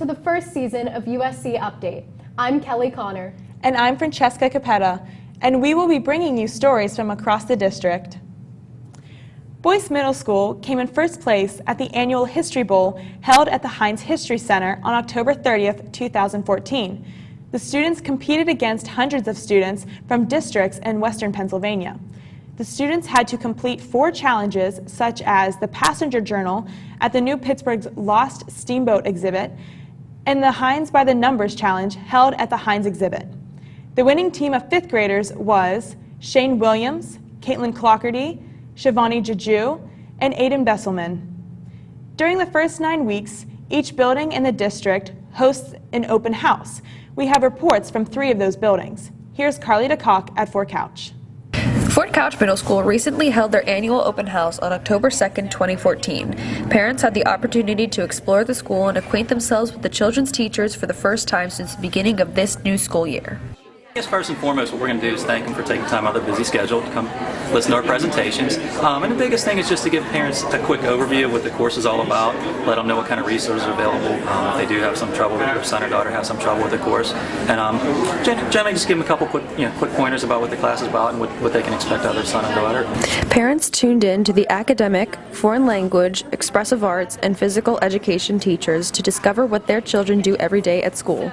the first season of USC Update. I'm Kelly Connor. And I'm Francesca Capetta, and we will be bringing you stories from across the district. Boyce Middle School came in first place at the annual History Bowl held at the Heinz History Center on October 30th, 2014. The students competed against hundreds of students from districts in Western Pennsylvania. The students had to complete 4 challenges, such as the passenger journal at the New Pittsburgh's Lost Steamboat exhibit and the Heinz by the Numbers challenge held at the Heinz exhibit. The winning team of 5th graders was Shane Williams, Caitlin Clockerty, Shivani Jaju, and Aiden Besselman. During the first 9 weeks, each building in the district hosts an open house. We have reports from 3 of those buildings. Here's Carly DeCock at Fort Couch. Fort Couch Middle School recently held their annual open house on October 2nd, 2014. Parents had the opportunity to explore the school and acquaint themselves with the children's teachers for the first time since the beginning of this new school year. I guess first and foremost what we're going to do is thank them for taking time out of their busy schedule to come listen to our presentations. And the biggest thing is just to give parents a quick overview of what the course is all about, let them know what kind of resources are available if they do have some trouble, if their son or daughter has some trouble with the course. And generally just give them a couple quick pointers about what the class is about and what they can expect out of their son and daughter. Parents tuned in to the academic, foreign language, expressive arts, and physical education teachers to discover what their children do every day at school.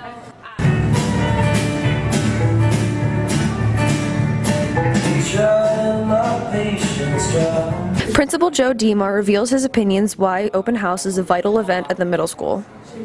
Principal Joe Demar reveals his opinions why open house is a vital event at the middle school.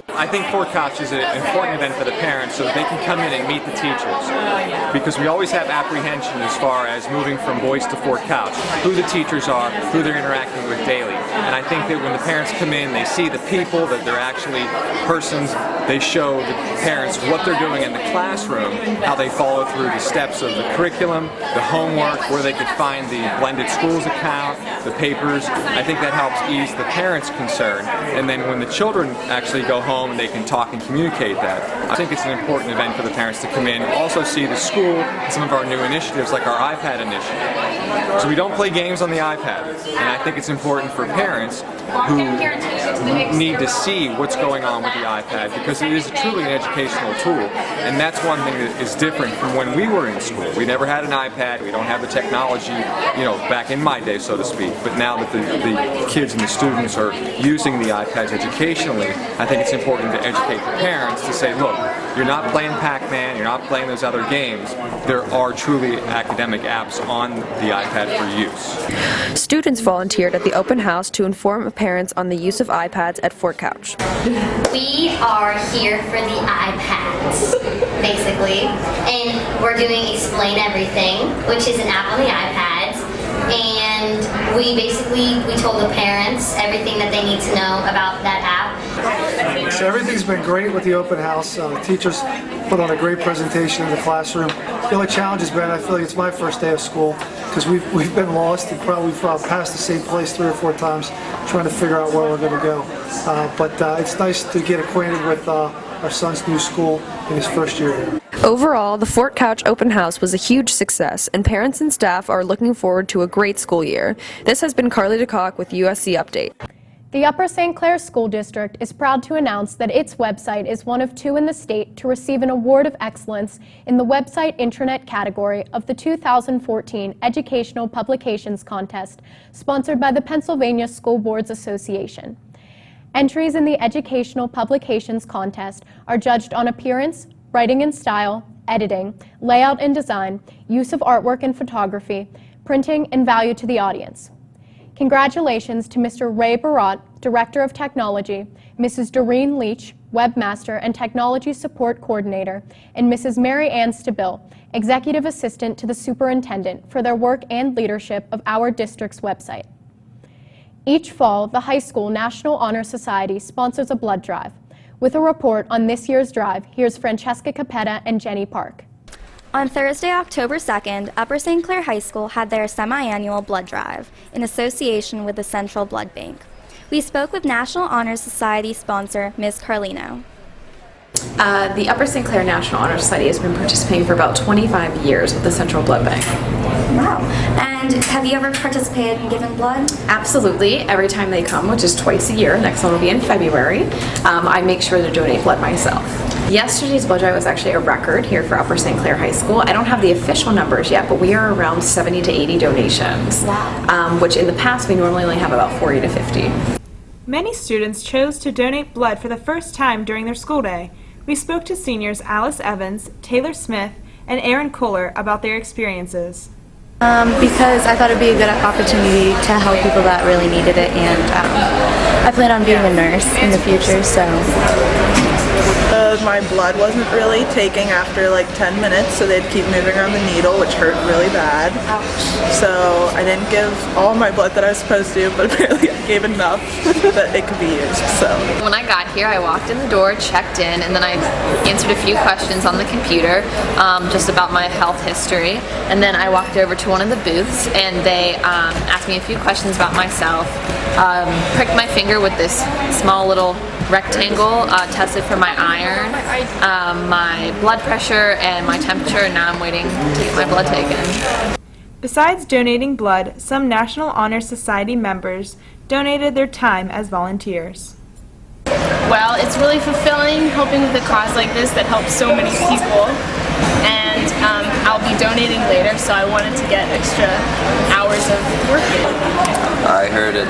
I think Fort Couch is an important event for the parents so that they can come in and meet the teachers. Because we always have apprehension as far as moving from Boyce to Fort Couch, who the teachers are, who they're interacting with daily. And I think that when the parents come in, they see the people, that they're actually persons, they show the parents what they're doing in the classroom, how they follow through the steps of the curriculum, the homework, where they could find the blended schools account, the papers. I think that helps ease the parents' concern. And then when the children actually go home, they can talk and communicate that. I think it's an important event for the parents to come in, also see the school and some of our new initiatives like our iPad initiative. So we don't play games on the iPad, and I think it's important for parents who need to see what's going on with the iPad because it is truly an educational tool, and that's one thing that is different from when we were in school. We never had an iPad, we don't have the technology, back in my day, so to speak, but now that the kids and the students are using the iPads educationally, I think it's important to educate the parents to say, look, you're not playing Pac-Man, you're not playing those other games. There are truly academic apps on the iPad for use. Students volunteered at the open house to inform parents on the use of iPads at Fort Couch. We are here for the iPads, basically, and we're doing Explain Everything, which is an app on the iPads. And we told the parents everything that they need to know about that app. So everything's been great with the open house. The teachers put on a great presentation in the classroom. The only challenge has been, I feel like it's my first day of school because we've been lost and probably passed the same place 3 or 4 times trying to figure out where we're going to go. But it's nice to get acquainted with our son's new school in his first year here. Overall, the Fort Couch open house was a huge success, and parents and staff are looking forward to a great school year. This has been Carly DeCock with USC Update. The Upper St. Clair School District is proud to announce that its website is one of 2 in the state to receive an Award of Excellence in the Website Intranet category of the 2014 Educational Publications Contest, sponsored by the Pennsylvania School Boards Association. Entries in the Educational Publications Contest are judged on appearance, writing and style, editing, layout and design, use of artwork and photography, printing, and value to the audience. Congratulations to Mr. Ray Barat, Director of Technology, Mrs. Doreen Leach, Webmaster and Technology Support Coordinator, and Mrs. Mary Ann Stabil, Executive Assistant to the Superintendent, for their work and leadership of our district's website. Each fall, the high school National Honor Society sponsors a blood drive. With a report on this year's drive, here's Francesca Capetta and Jenny Park. On Thursday, October 2nd, Upper St. Clair High School had their semi-annual blood drive in association with the Central Blood Bank. We spoke with National Honor Society sponsor, Ms. Carlino. The Upper St. Clair National Honor Society has been participating for about 25 years with the Central Blood Bank. Wow. And have you ever participated in giving blood? Absolutely. Every time they come, which is twice a year, next one will be in February, I make sure to donate blood myself. Yesterday's blood drive was actually a record here for Upper St. Clair High School. I don't have the official numbers yet, but we are around 70 to 80 donations, which in the past we normally only have about 40 to 50. Many students chose to donate blood for the first time during their school day. We spoke to seniors Alice Evans, Taylor Smith, and Aaron Kohler about their experiences. Because I thought it would be a good opportunity to help people that really needed it, and I plan on being a nurse in the future, so. My blood wasn't really taking after like 10 minutes, so they'd keep moving around the needle, which hurt really bad. So I didn't give all my blood that I was supposed to, but apparently I gave enough that it could be used. So when I got here, I walked in the door, checked in, and then I answered a few questions on the computer just about my health history. And then I walked over to one of the booths, and they asked me a few questions about myself. Pricked my finger with this small little rectangle, tested for my iron, my blood pressure, and my temperature, and now I'm waiting to get my blood taken. Besides donating blood, some National Honor Society members donated their time as volunteers. Well, it's really fulfilling helping with a cause like this that helps so many people, and I'll be donating later, so I wanted to get extra hours of working. I heard it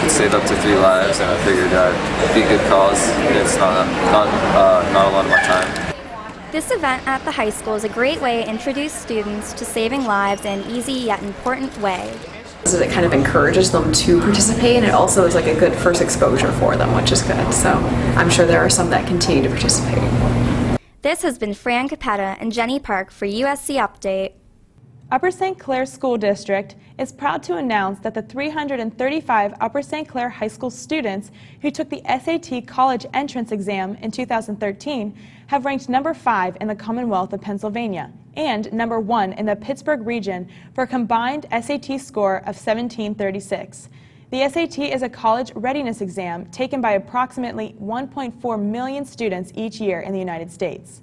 could save up to 3 lives, and I figured that'd be a good cause. It's not a lot of my time. This event at the high school is a great way to introduce students to saving lives in an easy yet important way. So it kind of encourages them to participate, and it also is like a good first exposure for them, which is good. So I'm sure there are some that continue to participate. This has been Fran Capetta and Jenny Park for USC Update. Upper St. Clair School District is proud to announce that the 335 Upper St. Clair High School students who took the SAT college entrance exam in 2013 have ranked number 5 in the Commonwealth of Pennsylvania and number 1 in the Pittsburgh region for a combined SAT score of 1736. The SAT is a college readiness exam taken by approximately 1.4 million students each year in the United States.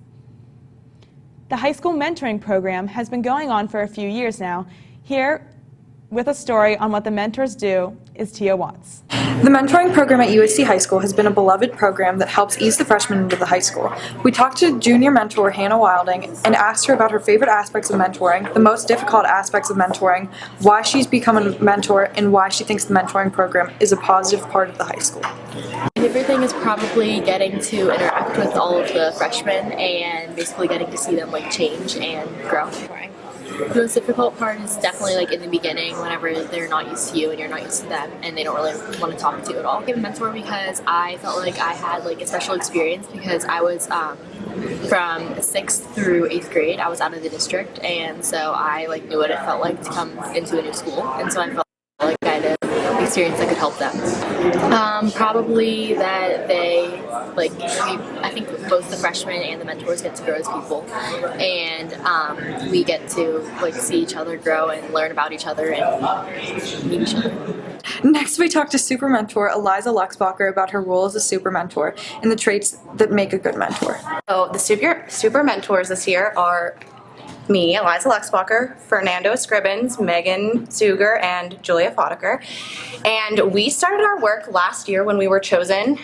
The high school mentoring program has been going on for a few years now. Here with a story on what the mentors do is Tia Watts. The mentoring program at USC High School has been a beloved program that helps ease the freshmen into the high school. We talked to junior mentor Hannah Wilding and asked her about her favorite aspects of mentoring, the most difficult aspects of mentoring, why she's become a mentor, and why she thinks the mentoring program is a positive part of the high school. My favorite thing is probably getting to interact with all of the freshmen and basically getting to see them change and grow. The most difficult part is definitely in the beginning, whenever they're not used to you and you're not used to them and they don't really want to talk to you at all. I became a mentor because I felt like I had a special experience because I was from 6th through 8th grade. I was out of the district, and so I knew what it felt like to come into a new school, and so I felt like I had an experience that could help them. Probably that they I think both the freshmen and the mentors get to grow as people, and we get to see each other grow and learn about each other and meet each other. Next, we talked to super mentor Eliza Luxbacher about her role as a super mentor and the traits that make a good mentor. So the super mentors this year are me, Eliza Luxbacher, Fernando Scribbins, Megan Zuger, and Julia Fodeker. And we started our work last year when we were chosen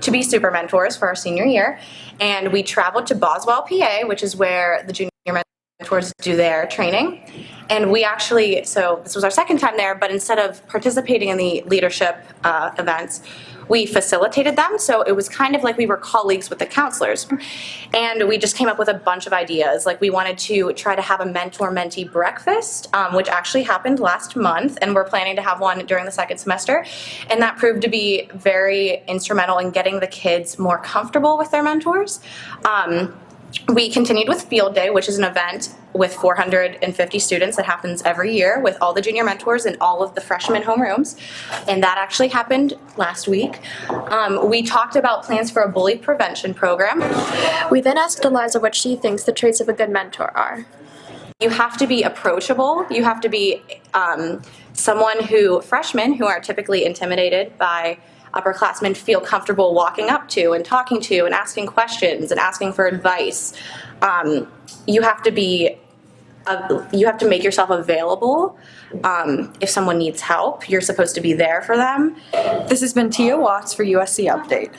to be super mentors for our senior year. And we traveled to Boswell, PA, which is where the junior mentors do their training. And we actually, so this was our second time there, but instead of participating in the leadership events, we facilitated them, so it was kind of like we were colleagues with the counselors. And we just came up with a bunch of ideas. We wanted to try to have a mentor-mentee breakfast, which actually happened last month, and we're planning to have one during the second semester. And that proved to be very instrumental in getting the kids more comfortable with their mentors. We continued with Field Day, which is an event with 450 students that happens every year with all the junior mentors and all of the freshman homerooms, and that actually happened last week. We talked about plans for a bully prevention program. We then asked Eliza what she thinks the traits of a good mentor are. You have to be approachable. You have to be someone who freshmen who are typically intimidated by upperclassmen feel comfortable walking up to and talking to and asking questions and asking for advice. You have to be you have to make yourself available. If someone needs help, you're supposed to be there for them. This has been Tia Watts for USC Update.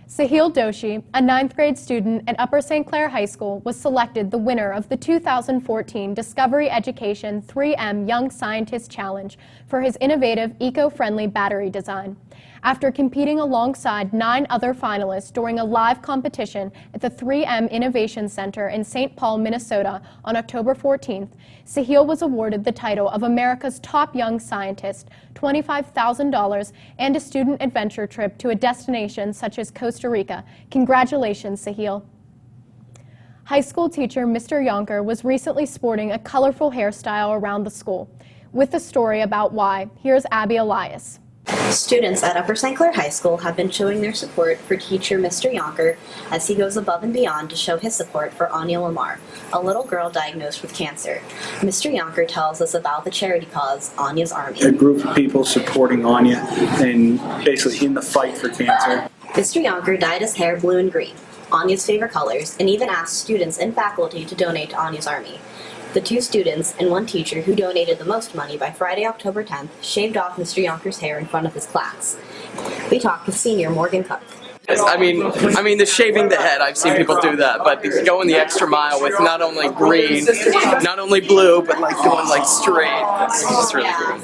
Sahil Doshi, a 9th grade student at Upper St. Clair High School, was selected the winner of the 2014 Discovery Education 3M Young Scientist Challenge for his innovative, eco-friendly battery design. After competing alongside 9 other finalists during a live competition at the 3M Innovation Center in St. Paul, Minnesota on October 14th, Sahil was awarded the title of America's Top Young Scientist, $25,000, and a student adventure trip to a destination such as Costa Rica. Congratulations, Sahil. High school teacher Mr. Honker was recently sporting a colorful hairstyle around the school. With a story about why, here's Abby Elias. Students at Upper St. Clair High School have been showing their support for teacher Mr. Honker as he goes above and beyond to show his support for Anya Lamar, a little girl diagnosed with cancer. Mr. Honker tells us about the charity cause, Anya's Army. A group of people supporting Anya and basically in the fight for cancer. Mr. Honker dyed his hair blue and green, Anya's favorite colors, and even asked students and faculty to donate to Anya's Army. The 2 students and 1 teacher who donated the most money by Friday, October 10th, shaved off Mr. Honker's hair in front of his class. We talked with senior Morgan Cook. I mean, the shaving the head, I've seen people do that, but going the extra mile with not only green, not only blue, but like going like straight, it's just really good.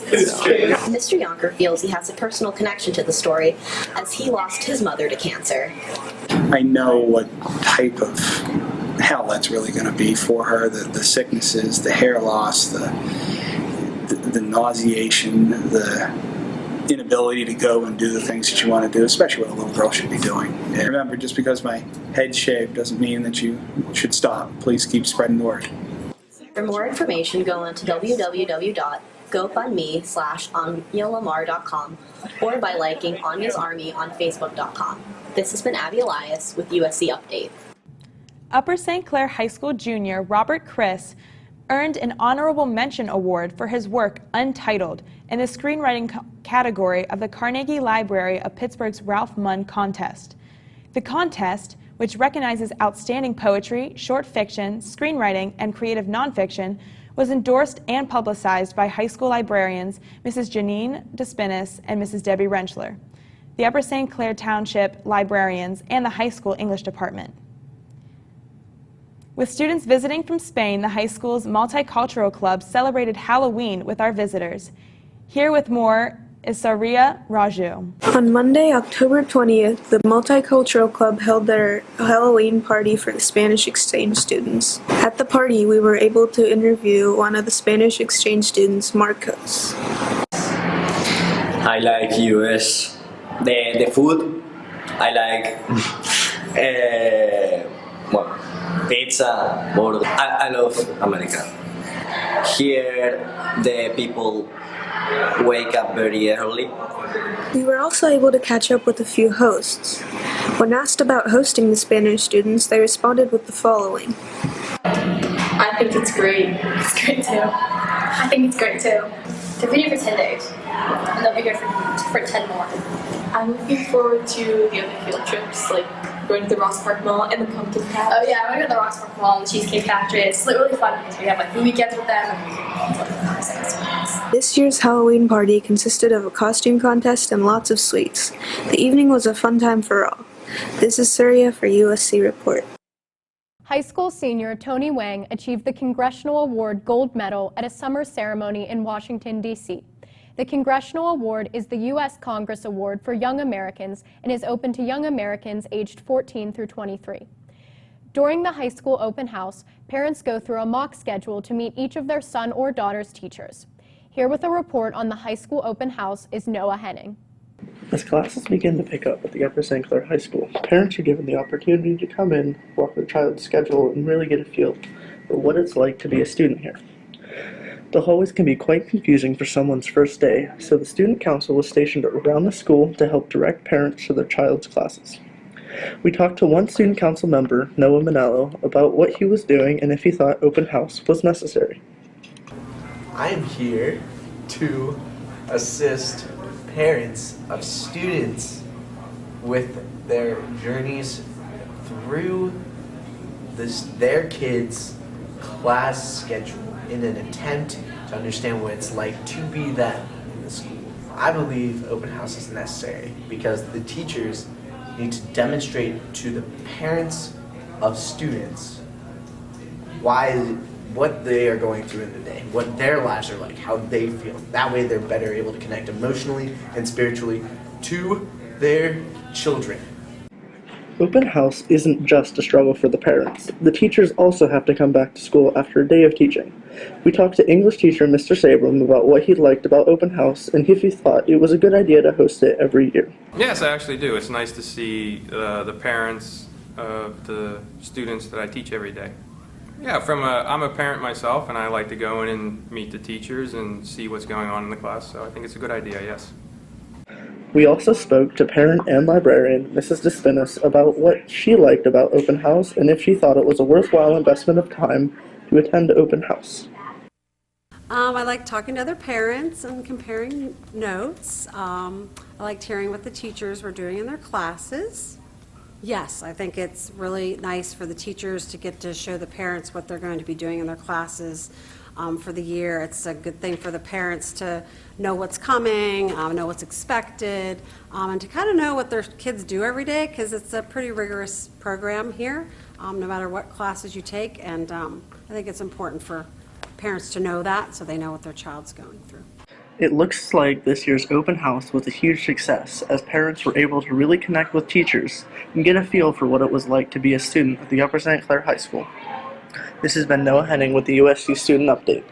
Mr. Honker feels he has a personal connection to the story as he lost his mother to cancer. I know what type of hell that's really going to be for her, the sicknesses, the hair loss, the nauseation, the inability to go and do the things that you want to do, especially what a little girl should be doing. And remember, just because my head's shaved doesn't mean that you should stop. Please keep spreading the word. For more information, go on to www.gofundme/AnyaLamar.com or by liking Anya's Army on Facebook.com. This has been Abby Elias with USC Update. Upper St. Clair High School junior Robert Chris earned an honorable mention award for his work Untitled in the screenwriting category of the Carnegie Library of Pittsburgh's Ralph Munn contest. The contest, which recognizes outstanding poetry, short fiction, screenwriting, and creative nonfiction, was endorsed and publicized by high school librarians Mrs. Janine Despinis and Mrs. Debbie Rentschler, the Upper St. Clair Township librarians, and the high school English department. With students visiting from Spain, the high school's Multicultural Club celebrated Halloween with our visitors. Here with more is Saria Raju. On Monday, October 20th, the Multicultural Club held their Halloween party for the Spanish exchange students. At the party, we were able to interview one of the Spanish exchange students, Marcos. I like US, the food. I like pizza, burger. I love America. Here, the people wake up very early. We were also able to catch up with a few hosts. When asked about hosting the Spanish students, they responded with the following. I think it's great. It's great too. I think it's great too. They've been here for 10 days, and they'll be here for 10 more. I'm looking forward to the other field trips, like going to the Ross Park Mall and the pumpkin patch. Oh yeah, I want to go to the Ross Park Mall and the Cheesecake Factory. It's like really fun because we have like movie weekends with them and we can This year's Halloween party consisted of a costume contest and lots of sweets. The evening was a fun time for all. This is Surya for USC Report. High school senior Tony Wang achieved the Congressional Award Gold Medal at a summer ceremony in Washington, D.C. The Congressional Award is the U.S. Congress Award for Young Americans and is open to young Americans aged 14 through 23. During the high school open house, parents go through a mock schedule to meet each of their son or daughter's teachers. Here with a report on the high school open house is Noah Henning. As classes begin to pick up at the Upper St. Clair High School, parents are given the opportunity to come in, walk their child's schedule, and really get a feel for what it's like to be a student here. The hallways can be quite confusing for someone's first day, so the student council was stationed around the school to help direct parents to their child's classes. We talked to one student council member, Noah Manello, about what he was doing and if he thought open house was necessary. I am here to assist parents of students with their journeys through their kids' class schedule. in an attempt to understand what it's like to be them in the school. I believe open house is necessary because the teachers need to demonstrate to the parents of students what they are going through in the day, what their lives are like, how they feel. That way they're better able to connect emotionally and spiritually to their children. Open house isn't just a struggle for the parents. The teachers also have to come back to school after a day of teaching. We talked to English teacher Mr. Sabram about what he liked about open house and if he thought it was a good idea to host it every year. Yes, I actually do. It's nice to see the parents of the students that I teach every day. Yeah, I'm a parent myself, and I like to go in and meet the teachers and see what's going on in the class, so I think it's a good idea, yes. We also spoke to parent and librarian Mrs. Despinas about what she liked about open house and if she thought it was a worthwhile investment of time to attend open house. I like talking to other parents and comparing notes. I liked hearing what the teachers were doing in their classes. Yes, I think it's really nice for the teachers to get to show the parents what they're going to be doing in their classes for the year. It's a good thing for the parents to know what's coming, know what's expected, and to kind of know what their kids do every day, because it's a pretty rigorous program here, no matter what classes you take, and I think it's important for parents to know that so they know what their child's going through. It looks like this year's open house was a huge success as parents were able to really connect with teachers and get a feel for what it was like to be a student at the Upper St. Clair High School. This has been Noah Henning with the USC Student Update.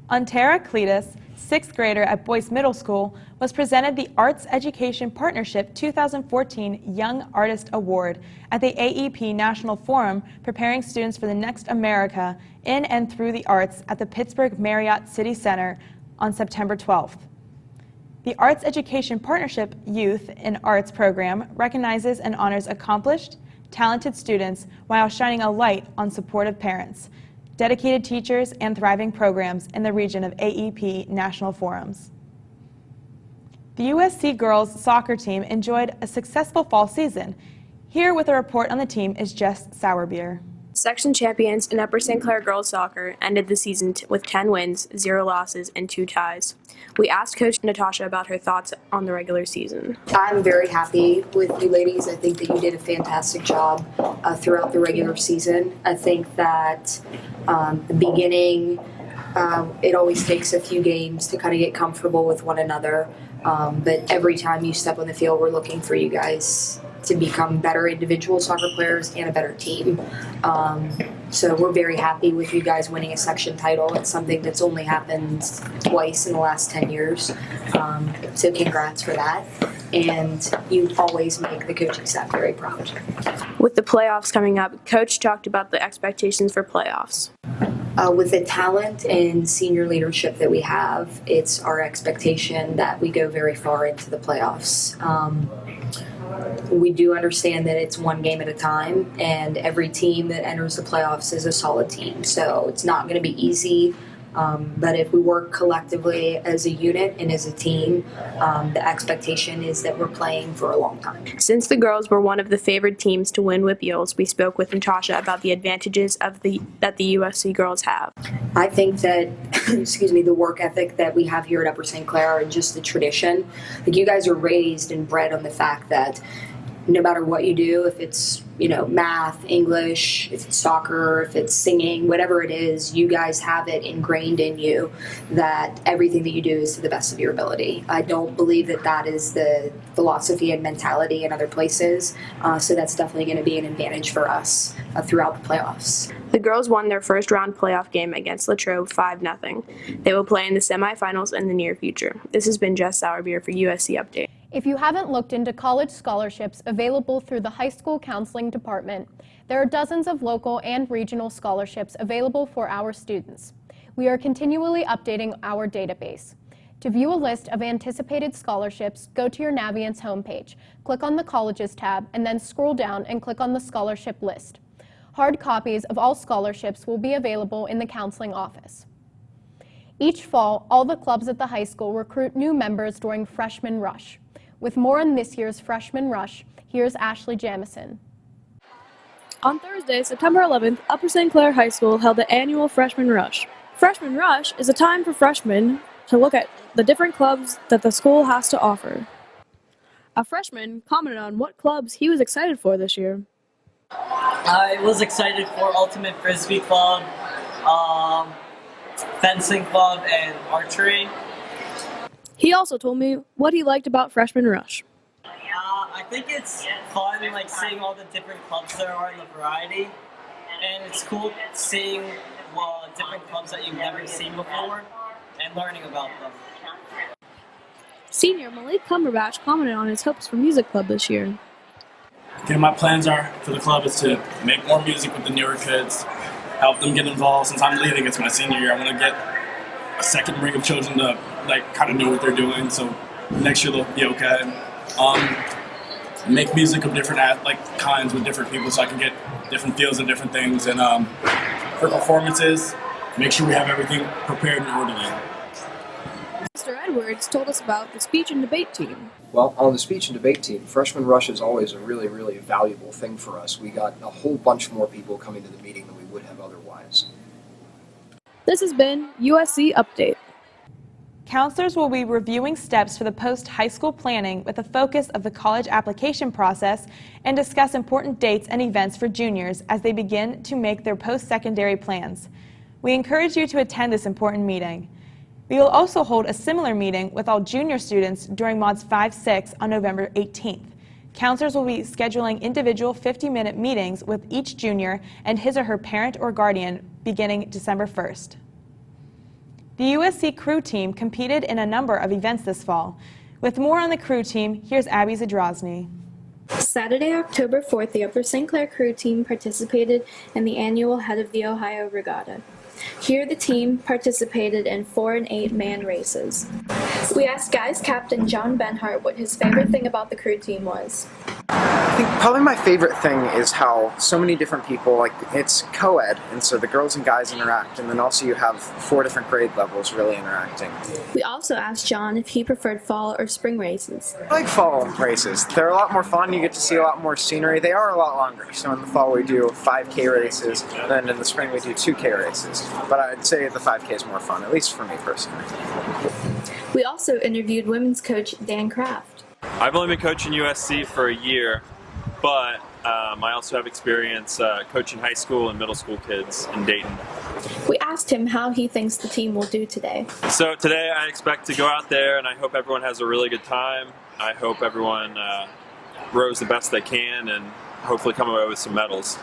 Antara Cletus, 6th grader at Boyce Middle School, was presented the Arts Education Partnership 2014 Young Artist Award at the AEP National Forum, preparing students for the next America in and through the arts at the Pittsburgh Marriott City Center on September 12th. The Arts Education Partnership Youth in Arts program recognizes and honors accomplished, talented students while shining a light on supportive parents, dedicated teachers, and thriving programs in the region of AEP National Forums. The USC girls soccer team enjoyed a successful fall season. Here with a report on the team is Jess Sourbeer. Section champions in Upper St. Clair girls soccer ended the season with 10 wins, 0 losses, and 2 ties. We asked Coach Natasha about her thoughts on the regular season. I'm very happy with you ladies. I think that you did a fantastic job throughout the regular season. I think that the beginning, it always takes a few games to kind of get comfortable with one another. But every time you step on the field, we're looking for you guys to become better individual soccer players and a better team. So we're very happy with you guys winning a section title. It's something that's only happened twice in the last 10 years. So congrats for that. And you always make the coaching staff very proud. With the playoffs coming up, Coach talked about the expectations for playoffs. With the talent and senior leadership that we have, it's our expectation that we go very far into the playoffs. We do understand that it's one game at a time, and every team that enters the playoffs is a solid team. So it's not going to be easy, but if we work collectively as a unit and as a team, the expectation is that we're playing for a long time. Since the girls were one of the favored teams to win WPIALs, we spoke with Natasha about the advantages that the USC girls have. I think that, the work ethic that we have here at Upper St. Clair and just the tradition, like you guys are raised and bred on the fact that no matter what you do, if it's, math, English, if it's soccer, if it's singing, whatever it is, you guys have it ingrained in you that everything that you do is to the best of your ability. I don't believe that that is the philosophy and mentality in other places, so that's definitely going to be an advantage for us throughout the playoffs. The girls won their first round playoff game against Latrobe 5-0. They will play in the semifinals in the near future. This has been Jess Sourbeer for USC Update. If you haven't looked into college scholarships available through the high school counseling department, there are dozens of local and regional scholarships available for our students. We are continually updating our database. To view a list of anticipated scholarships, go to your Naviance homepage, click on the Colleges tab, and then scroll down and click on the scholarship list. Hard copies of all scholarships will be available in the counseling office. Each fall, all the clubs at the high school recruit new members during Freshman Rush. With more on this year's Freshman Rush, here's Ashley Jamison. On Thursday, September 11th, Upper St. Clair High School held the annual Freshman Rush. Freshman Rush is a time for freshmen to look at the different clubs that the school has to offer. A freshman commented on what clubs he was excited for this year. I was excited for Ultimate Frisbee Club, Fencing Club, and Archery. He also told me what he liked about Freshman Rush. I think it's fun, like seeing all the different clubs there are and the variety, and it's cool seeing different clubs that you've never seen before and learning about them. Senior Malik Cumberbatch commented on his hopes for Music Club this year. Okay, my plans are for the club is to make more music with the newer kids, help them get involved. Since I'm leaving, it's my senior year. I want to get a second ring of children to kind of know what they're doing, so next year they'll be okay. Make music of different kinds with different people, so I can get different feels and different things. And for performances, make sure we have everything prepared and orderly. Mr. Edwards told us about the speech and debate team. Well, on the speech and debate team, Freshman Rush is always a really, really valuable thing for us. We got a whole bunch more people coming to the meeting than we would have otherwise. This has been USC Update. Counselors will be reviewing steps for the post-high school planning with a focus of the college application process and discuss important dates and events for juniors as they begin to make their post-secondary plans. We encourage you to attend this important meeting. We will also hold a similar meeting with all junior students during Mods 5-6 on November 18th. Counselors will be scheduling individual 50-minute meetings with each junior and his or her parent or guardian beginning December 1st. The USC crew team competed in a number of events this fall. With more on the crew team, here's Abby Zadrozny. Saturday, October 4th, the Upper St. Clair crew team participated in the annual Head of the Ohio Regatta. Here, the team participated in 4 and 8 man races. We asked guys captain John Benhart what his favorite thing about the crew team was. I think probably my favorite thing is how so many different people, it's co-ed, and so the girls and guys interact, and then also you have 4 different grade levels really interacting. We also asked John if he preferred fall or spring races. I like fall races. They're a lot more fun, you get to see a lot more scenery. They are a lot longer, so in the fall we do 5K races, and then in the spring we do 2K races. But I'd say the 5K is more fun, at least for me personally. We also interviewed women's coach Dan Kraft. I've only been coaching USC for a year, but I also have experience coaching high school and middle school kids in Dayton. We asked him how he thinks the team will do today. So today I expect to go out there and I hope everyone has a really good time. I hope everyone rows the best they can and hopefully come away with some medals.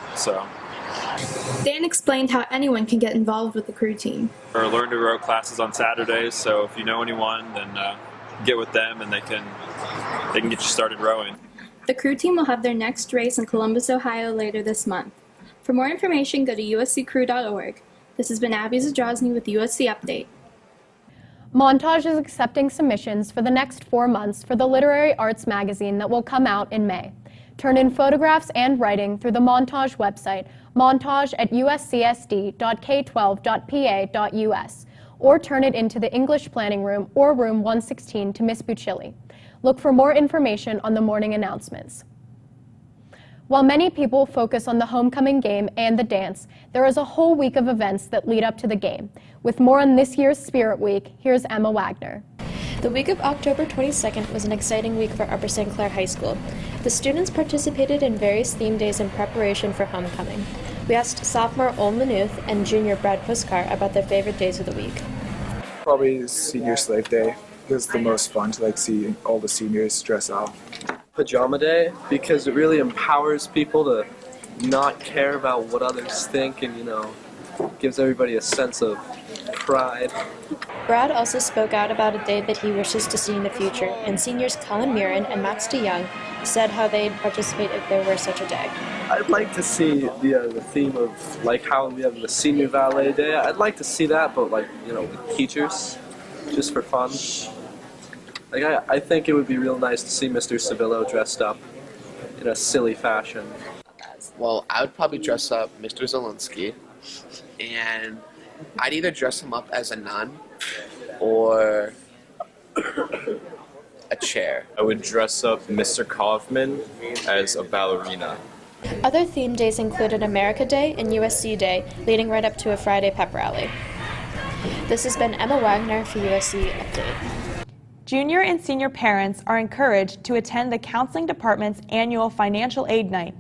Dan explained how anyone can get involved with the crew team. Or learn to row classes on Saturdays, so if you know anyone, then get with them and they can get you started rowing. The crew team will have their next race in Columbus, Ohio later this month. For more information, go to usccrew.org. This has been Abby Zadrozny with USC Update. Montage is accepting submissions for the next 4 months for the literary arts magazine that will come out in May. Turn in photographs and writing through the Montage website, montage@uscsd.k12.pa.us, or turn it into the English Planning Room or Room 116 to Miss Bucilli. Look for more information on the morning announcements. While many people focus on the homecoming game and the dance, there is a whole week of events that lead up to the game. With more on this year's Spirit Week, here's Emma Wagner. The week of October 22nd was an exciting week for Upper St. Clair High School. The students participated in various theme days in preparation for homecoming. We asked sophomore Ol Manuth and junior Brad Puskar about their favorite days of the week. Probably Senior Slave Day. It was the most fun to see all the seniors dress up. Pajama Day, because it really empowers people to not care about what others think and, gives everybody a sense of pride. Brad also spoke out about a day that he wishes to see in the future, and seniors Colin Mirren and Max DeYoung said how they'd participate if there were such a day. I'd like to see the theme of how we have the Senior Valet Day. I'd like to see that, but with teachers, just for fun. I think it would be real nice to see Mr. Civillo dressed up in a silly fashion. Well, I would probably dress up Mr. Zelensky, and I'd either dress him up as a nun or a chair. I would dress up Mr. Kaufman as a ballerina. Other theme days included America Day and USC Day, leading right up to a Friday pep rally. This has been Emma Wagner for USC Update. Junior and senior parents are encouraged to attend the Counseling Department's annual Financial Aid Night.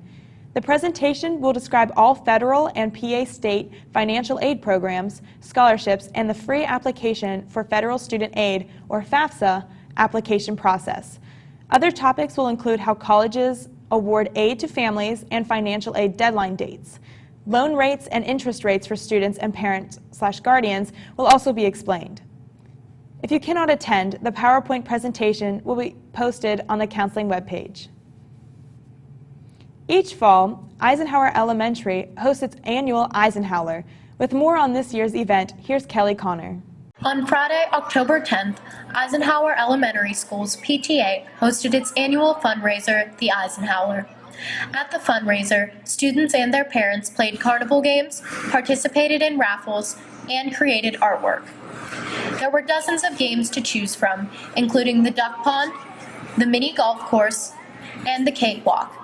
The presentation will describe all federal and PA state financial aid programs, scholarships, and the free application for Federal Student Aid, or FAFSA, application process. Other topics will include how colleges award aid to families and financial aid deadline dates. Loan rates and interest rates for students and parents/guardians will also be explained. If you cannot attend, the PowerPoint presentation will be posted on the counseling webpage. Each fall, Eisenhower Elementary hosts its annual Eisenhower. With more on this year's event, here's Kelly Connor. On Friday, October 10th, Eisenhower Elementary School's PTA hosted its annual fundraiser, the Eisenhower. At the fundraiser, students and their parents played carnival games, participated in raffles, and created artwork. There were dozens of games to choose from, including the duck pond, the mini golf course, and the cakewalk.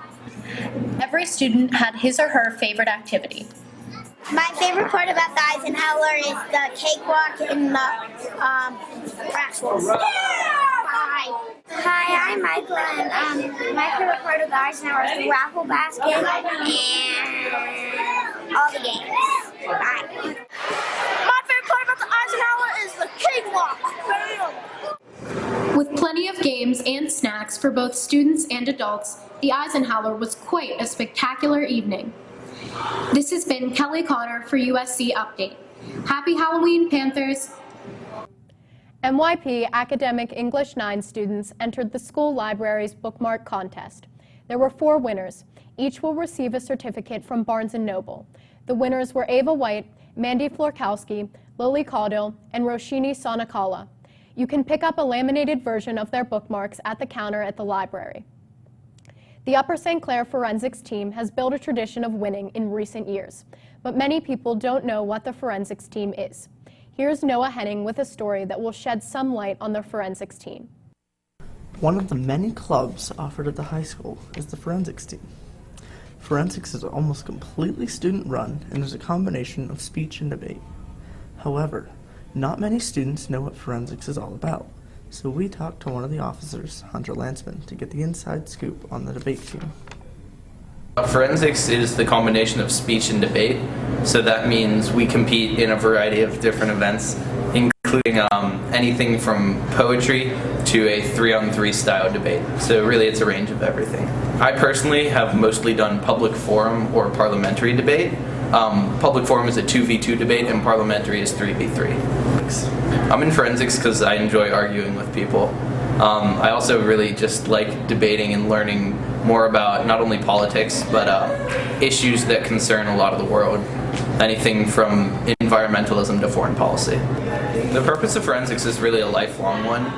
Every student had his or her favorite activity. My favorite part about the Eisenhower is the cakewalk and the raffles. Hi, I'm Michael, and my favorite part of the Eisenhower is the raffle basket and all the games. Bye. My favorite part about the Eisenhower is the cakewalk. With plenty of games and snacks for both students and adults, the Eisenhower was quite a spectacular evening. This has been Kelly Connor for USC Update. Happy Halloween, Panthers! NYP Academic English 9 students entered the school library's bookmark contest. There were 4 winners. Each will receive a certificate from Barnes & Noble. The winners were Ava White, Mandy Florkowski, Lily Caudill, and Roshini Sonakala. You can pick up a laminated version of their bookmarks at the counter at the library. The Upper St. Clair forensics team has built a tradition of winning in recent years, but many people don't know what the forensics team is. Here's Noah Henning with a story that will shed some light on the forensics team. One of the many clubs offered at the high school is the forensics team. Forensics is almost completely student-run and is a combination of speech and debate. However, not many students know what forensics is all about, so we talked to one of the officers, Hunter Lanceman, to get the inside scoop on the debate team. Forensics is the combination of speech and debate, so that means we compete in a variety of different events, including anything from poetry to a 3-on-3 style debate. So really it's a range of everything. I personally have mostly done public forum or parliamentary debate. Public forum is a 2v2 debate and parliamentary is 3v3. I'm in forensics because I enjoy arguing with people. I also really just like debating and learning more about not only politics, but issues that concern a lot of the world. Anything from environmentalism to foreign policy. The purpose of forensics is really a lifelong one.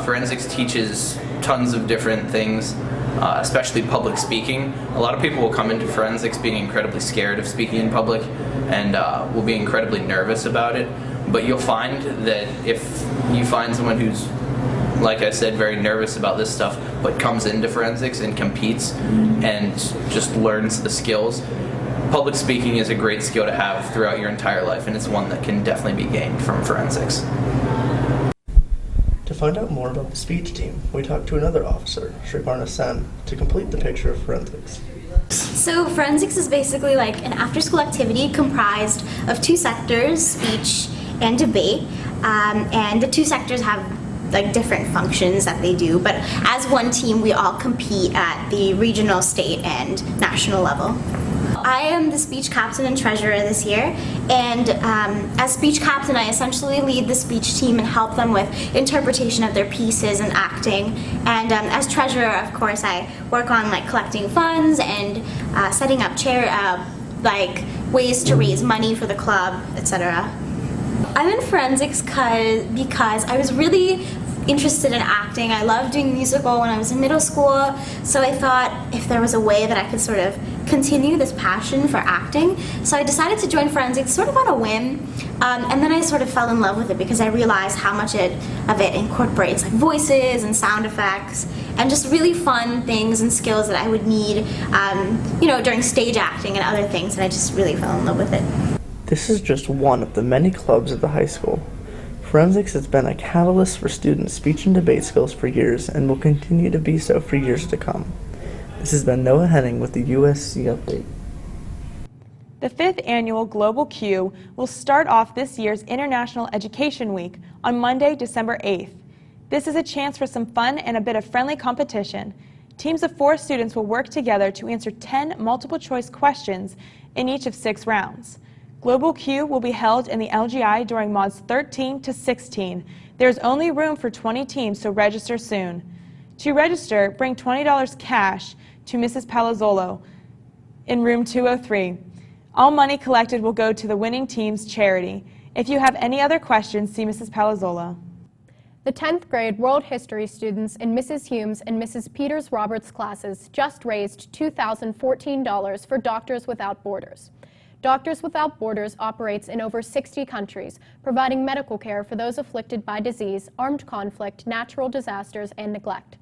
Forensics teaches tons of different things, especially public speaking. A lot of people will come into forensics being incredibly scared of speaking in public and will be incredibly nervous about it. But you'll find that if you find someone who's, like I said, very nervous about this stuff, but comes into forensics and competes and just learns the skills, public speaking is a great skill to have throughout your entire life, and it's one that can definitely be gained from forensics. To find out more about the speech team, we talked to another officer, Sriparna Sen, to complete the picture of forensics. So forensics is basically like an after-school activity comprised of 2 sectors, speech and debate, and the 2 sectors have like different functions that they do, but as one team we all compete at the regional, state, and national level. I am the speech captain and treasurer this year, and as speech captain I essentially lead the speech team and help them with interpretation of their pieces and acting, and as treasurer of course I work on like collecting funds and setting up like ways to raise money for the club, etc. I'm in forensics because I was really interested in acting. I loved doing musical when I was in middle school, so I thought if there was a way that I could sort of continue this passion for acting, so I decided to join forensics sort of on a whim, and then I sort of fell in love with it because I realized how much of it incorporates like voices and sound effects and just really fun things and skills that I would need during stage acting and other things, and I just really fell in love with it. This is just one of the many clubs at the high school. Forensics has been a catalyst for students' speech and debate skills for years and will continue to be so for years to come. This has been Noah Henning with the USC Update. The 5th annual Global Q will start off this year's International Education Week on Monday, December 8th. This is a chance for some fun and a bit of friendly competition. Teams of 4 students will work together to answer 10 multiple-choice questions in each of 6 rounds. Global Q will be held in the LGI during mods 13 to 16. There's only room for 20 teams, so register soon. To register, bring $20 cash to Mrs. Palazzolo in room 203. All money collected will go to the winning team's charity. If you have any other questions, see Mrs. Palazzolo. The 10th grade World History students in Mrs. Humes and Mrs. Peters Roberts classes just raised $2,014 for Doctors Without Borders. Doctors Without Borders operates in over 60 countries, providing medical care for those afflicted by disease, armed conflict, natural disasters, and neglect.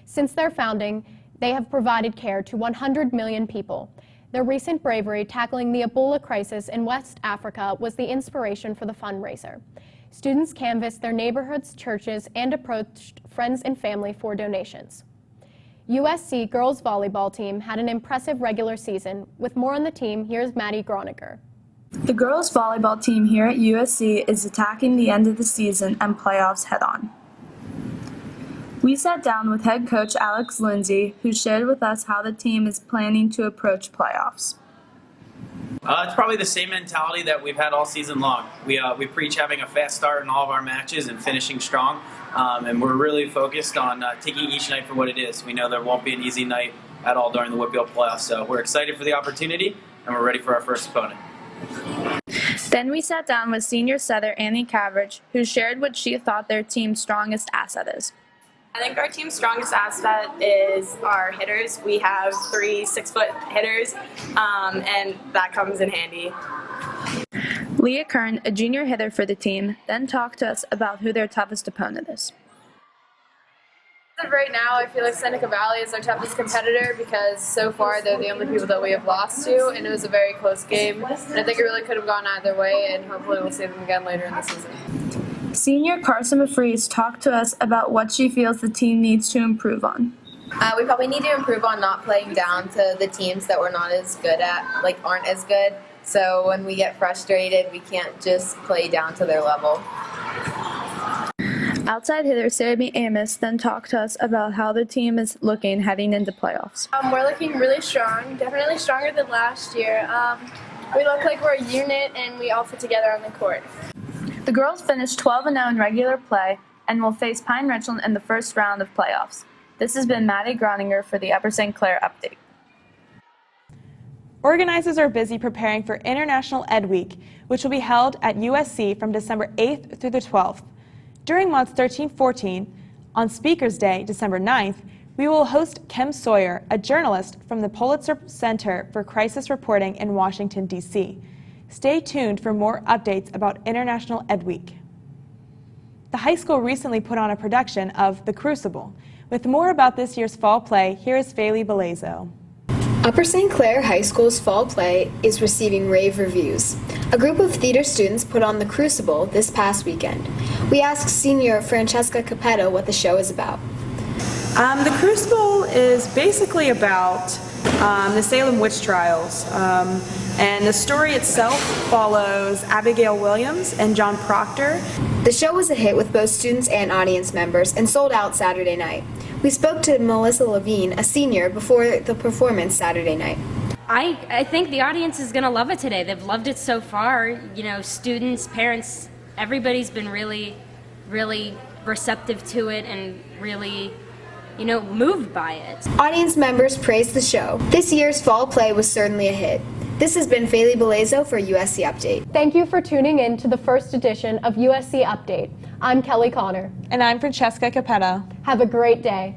Since their founding, they have provided care to 100 million people. Their recent bravery tackling the Ebola crisis in West Africa was the inspiration for the fundraiser. Students canvassed their neighborhoods, churches, and approached friends and family for donations. USC girls volleyball team had an impressive regular season. With more on the team, here's Maddie Groniger. The girls volleyball team here at USC is attacking the end of the season and playoffs head-on. We sat down with head coach Alex Lindsay, who shared with us how the team is planning to approach playoffs. It's probably the same mentality that we've had all season long. We preach having a fast start in all of our matches and finishing strong, and we're really focused on taking each night for what it is. We know there won't be an easy night at all during the Whitfield playoffs, so we're excited for the opportunity, and we're ready for our first opponent. Then we sat down with senior setter Annie Caveridge, who shared what she thought their team's strongest asset is. I think our team's strongest asset is our hitters. We have 3 6-foot hitters, and that comes in handy. Leah Kern, a junior hitter for the team, then talked to us about who their toughest opponent is. As of right now, I feel like Seneca Valley is our toughest competitor because so far they're the only people that we have lost to, and it was a very close game. And I think it really could have gone either way, and hopefully we'll see them again later in the season. Senior Carson McFreeze talked to us about what she feels the team needs to improve on. We probably need to improve on not playing down to the teams that we're not as good at, like aren't as good. So when we get frustrated, we can't just play down to their level. Outside hitter Sammy Amos then talked to us about how the team is looking heading into playoffs. We're looking really strong, definitely stronger than last year. We look like we're a unit and we all fit together on the court. The girls finished 12-0 in regular play and will face Pine Richland in the first round of playoffs. This has been Maddie Groninger for the Upper St. Clair Update. Organizers are busy preparing for International Ed Week, which will be held at USC from December 8th through the 12th. During months 13-14, on Speakers Day, December 9th, we will host Kim Sawyer, a journalist from the Pulitzer Center for Crisis Reporting in Washington, D.C. Stay tuned for more updates about International Ed Week. The high school recently put on a production of The Crucible. With more about this year's fall play, here is Faylee Belezzo. Upper St. Clair High School's fall play is receiving rave reviews. A group of theater students put on The Crucible this past weekend. We asked senior Francesca Capetta what the show is about. The Crucible is basically about the Salem witch trials. And the story itself follows Abigail Williams and John Proctor. The show was a hit with both students and audience members and sold out Saturday night. We spoke to Melissa Levine, a senior, before the performance Saturday night. I think the audience is going to love it today. They've loved it so far. You know, students, parents, everybody's been really, really receptive to it and really, moved by it. Audience members praised the show. This year's fall play was certainly a hit. This has been Faylee Belezzo for USC Update. Thank you for tuning in to the first edition of USC Update. I'm Kelly Connor. And I'm Francesca Capetta. Have a great day.